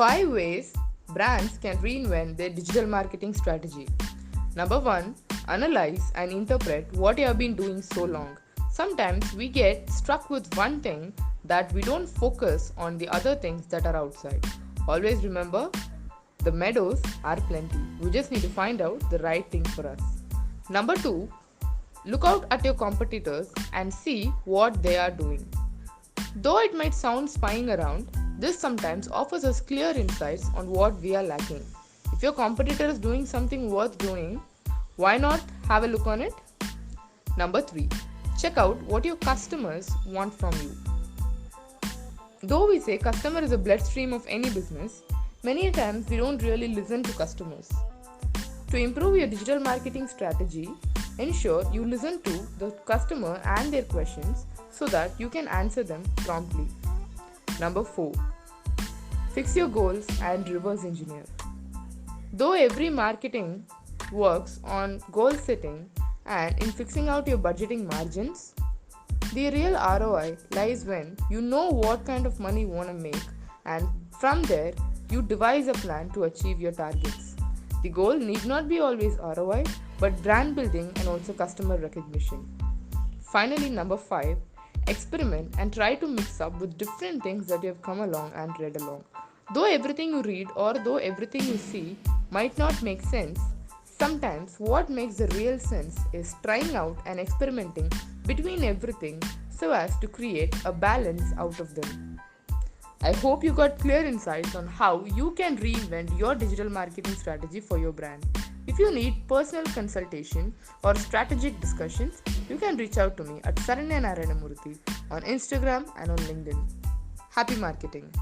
5 ways brands can reinvent their digital marketing strategy. Number 1, analyze and interpret what you have been doing so long. Sometimes we get stuck with one thing that we don't focus on the other things that are outside. Always remember, the meadows are plenty. We just need to find out the right thing for us. Number 2, look out at your competitors and see what they are doing. Though it might sound spying around, this sometimes offers us clear insights on what we are lacking. If your competitor is doing something worth doing, why not have a look on it? Number 3, check out what your customers want from you. Though we say customer is a bloodstream of any business, many times we don't really listen to customers. To improve your digital marketing strategy, ensure you listen to the customer and their questions so that you can answer them promptly. Number 4, fix your goals and reverse engineer. Though every marketing works on goal setting and in fixing out your budgeting margins, the real ROI lies when you know what kind of money you want to make, and from there you devise a plan to achieve your targets. The goal need not be always ROI, but brand building and also customer recognition. Finally, number 5, experiment and try to mix up with different things that you have come along and read along. Though everything you read or though everything you see might not make sense, sometimes what makes the real sense is trying out and experimenting between everything so as to create a balance out of them. I hope you got clear insights on how you can reinvent your digital marketing strategy for your brand. If you need personal consultation or strategic discussions, you can reach out to me at Saranya Narayanamurthy on Instagram and on LinkedIn. Happy marketing!